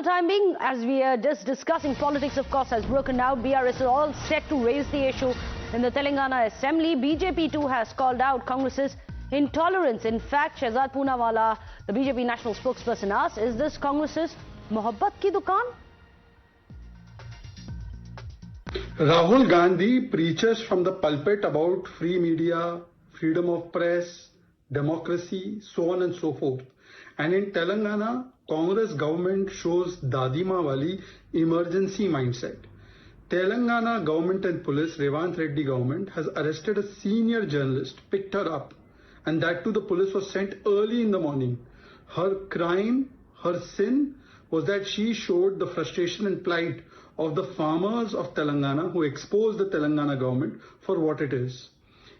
the time being, as we are just discussing, politics of course has broken out. BRS is all set to raise the issue in the Telangana Assembly. BJP too has called out Congress's intolerance. In fact, Shehzad Poonawalla, the BJP national spokesperson, asked, is this Congress's mohabbat ki dukaan? Rahul Gandhi preaches from the pulpit about free media, freedom of press, democracy, so on and so forth. And in Telangana, Congress government shows Dadima Wali emergency mindset. Telangana government and police, Revathi government, has arrested a senior journalist, picked her up, and that too the police was sent early in the morning. Her crime, her sin was that she showed the frustration and plight of the farmers of Telangana who exposed the Telangana government for what it is.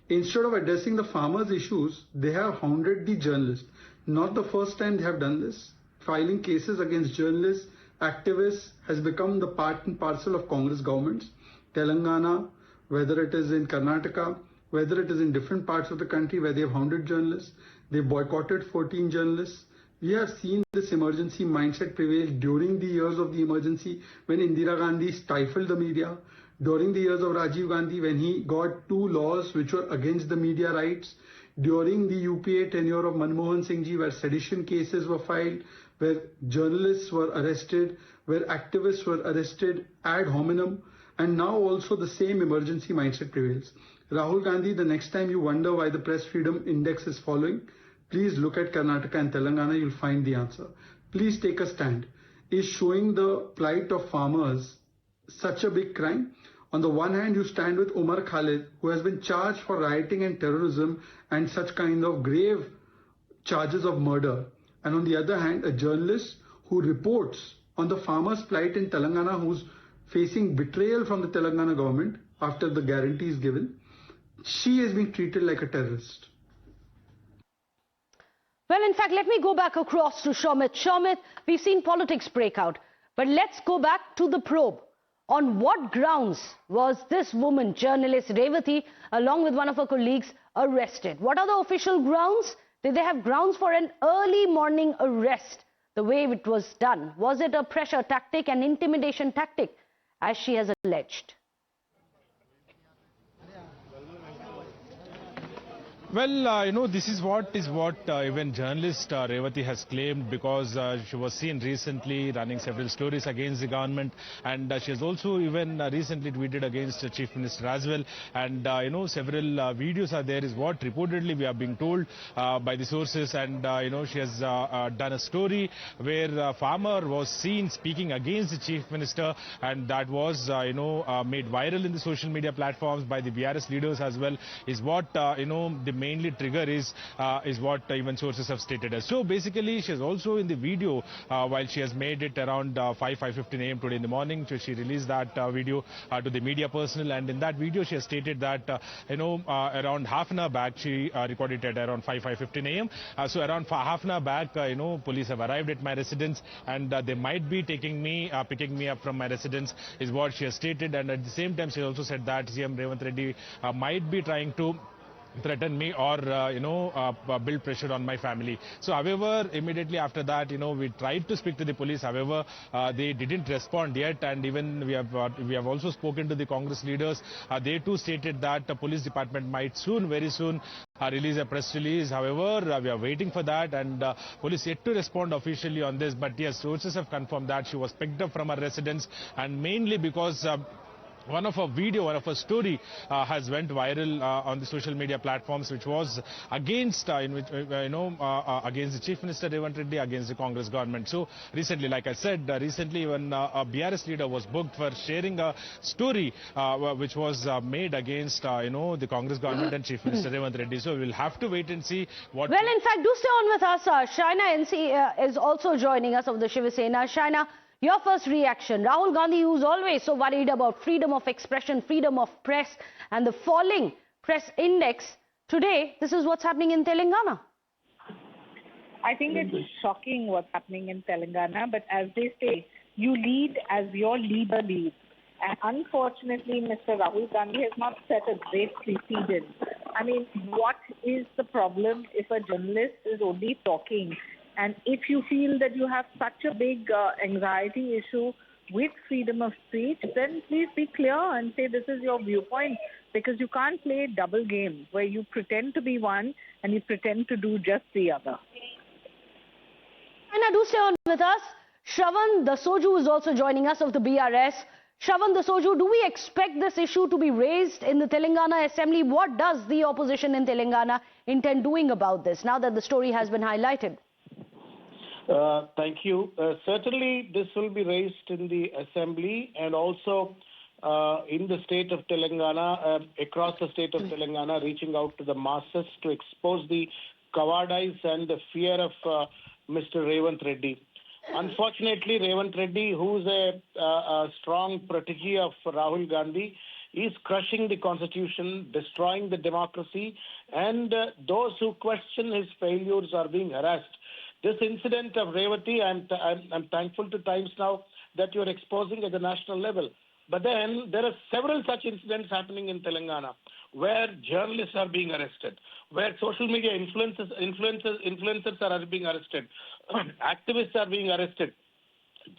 Instead of addressing the farmers' issues, they have hounded the journalists. Not the first time they have done this. Filing cases against journalists, activists has become the part and parcel of Congress governments. Telangana, whether it is in Karnataka, whether it is in different parts of the country where they have hounded journalists, they boycotted 14 journalists. We have seen this emergency mindset prevail during the years of the emergency when Indira Gandhi stifled the media, during the years of Rajiv Gandhi when he got 2 laws which were against the media rights, during the UPA tenure of Manmohan Singh ji where sedition cases were filed, where journalists were arrested, where activists were arrested ad hominem, and now also the same emergency mindset prevails. Rahul Gandhi, the next time you wonder why the press freedom index is falling, please look at Karnataka and Telangana, you'll find the answer. Please take a stand. Is showing the plight of farmers such a big crime? On the one hand, you stand with Umar Khalid, who has been charged for rioting and terrorism and such kind of grave charges of murder. And on the other hand, a journalist who reports on the farmers' plight in Telangana, who's facing betrayal from the Telangana government after the guarantee is given. She is being treated like a terrorist. Well, in fact, let me go back across to Shomit. Shomit, we've seen politics break out, but let's go back to the probe. On what grounds was this woman, journalist Revathi, along with one of her colleagues, arrested? What are the official grounds? Did they have grounds for an early morning arrest the way it was done? Was it a pressure tactic, an intimidation tactic, as she has alleged? Well, this is what even journalist Revathi has claimed, because she was seen recently running several stories against the government, and she has also even recently tweeted against the Chief Minister as well. And several videos are there, is what reportedly we are being told by the sources. And she has done a story where a farmer was seen speaking against the Chief Minister, and that was made viral in the social media platforms by the BRS leaders as well. Is what the mainly trigger is what even sources have stated as. So basically, she is also in the video while she has made it around 5:15 a.m. today in the morning. So she released that video to the media personnel, and in that video she has stated that around half an hour back she recorded it around 5:15 a.m. So around half an hour back, police have arrived at my residence, and they might be picking me up from my residence, is what she has stated. And at the same time, she also said that CM Revathi Reddy might be trying to threaten me or build pressure on my family. So however, immediately after that, we tried to speak to the police. However, they didn't respond yet, and even we have also spoken to the Congress leaders. They too stated that the police department might very soon release a press release. However, we are waiting for that, and police yet to respond officially on this. But yes, sources have confirmed that she was picked up from her residence, and mainly because one of her story has went viral on the social media platforms, which was against against the Chief Minister Revathi Reddy, against the Congress government. So recently, like I said, recently even a BRS leader was booked for sharing a story which was made against the Congress government and Chief Minister Revathi Reddy. So we'll have to wait and see what. Well, in fact, do stay on with us. Shaina NC is also joining us of the Shiv Sena. Shaina, your first reaction. Rahul Gandhi, who's always so worried about freedom of expression, freedom of press, and the falling press index, today, this is what's happening in Telangana. I think it's shocking what's happening in Telangana, but as they say, you lead as your leader leads. And unfortunately, Mr. Rahul Gandhi has not set a great precedent. I mean, what is the problem if a journalist is only talking And if you feel that you have such a big anxiety issue with freedom of speech, then please be clear and say this is your viewpoint, because you can't play double game where you pretend to be one and you pretend to do just the other. And do stay on with us. Shravan Dasoju is also joining us of the BRS. Shravan Dasoju, do we expect this issue to be raised in the Telangana Assembly? What does the opposition in Telangana intend doing about this now that the story has been highlighted? Thank you. Certainly, this will be raised in the Assembly and also in the state of Telangana, across the state of Telangana, reaching out to the masses to expose the cowardice and the fear of Mr. Revathi Reddy. Unfortunately, Revathi Reddy, who's a strong protege of Rahul Gandhi, is crushing the constitution, destroying the democracy, and those who question his failures are being harassed. This incident of Revathi, I'm thankful to Times Now that you're exposing at the national level. But then there are several such incidents happening in Telangana where journalists are being arrested, where social media influencers are being arrested, activists are being arrested,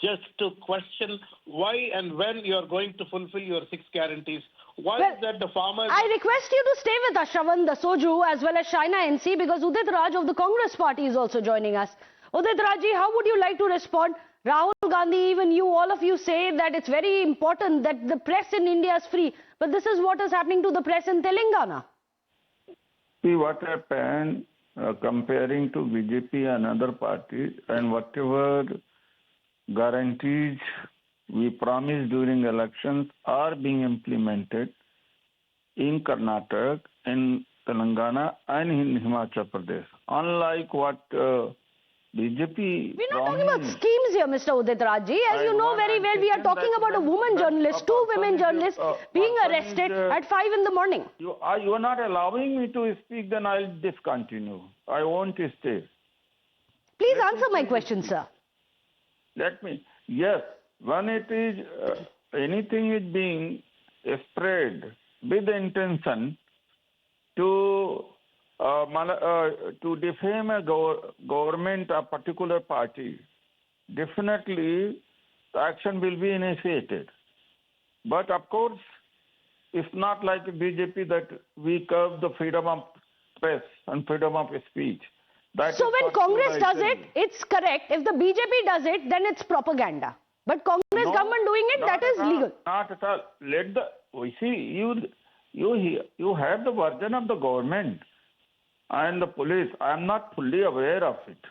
just to question why and when you are going to fulfill your 6 guarantees. Why is that the farmers... I request you to stay with us, Shravan Dasoju, as well as Shaina NC, because Udit Raj of the Congress Party is also joining us. Udit Rajji, how would you like to respond? Rahul Gandhi, even you, all of you say that it's very important that the press in India is free. But this is what is happening to the press in Telangana. See what happened comparing to BJP and other parties, and whatever guarantees we promised during elections are being implemented in Karnataka, in Telangana and in Himachal Pradesh. Unlike what BJP... We're not talking about schemes here, Mr. Udit Rajji. As you know very well, we are talking about a woman journalist, 2 women journalists being arrested at 5 in the morning. You are not allowing me to speak, then I'll discontinue. I won't stay. Please answer my question, sir. Yes, when it is, anything is being spread with the intention to defame a government, a particular party, definitely the action will be initiated. But of course, it's not like BJP that we curb the freedom of press and freedom of speech. So when Congress does it, it's correct. If the BJP does it, then it's propaganda. But Congress government doing it, that is legal. Not at all. You have the version of the government and the police. I am not fully aware of it.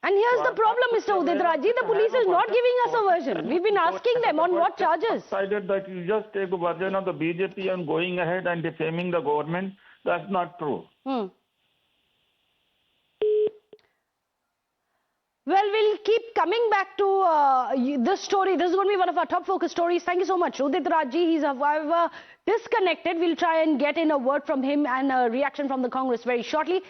And here's the problem, Mr. Udit Rajji. The police is not giving us a version. We've been asking them on what charges. Decided that you just take a version of the BJP and going ahead and defaming the government. That's not true. Well, we'll keep coming back to this story. This is going to be one of our top focus stories. Thank you so much, Udit Rajji. He's, however, disconnected. We'll try and get in a word from him and a reaction from the Congress very shortly.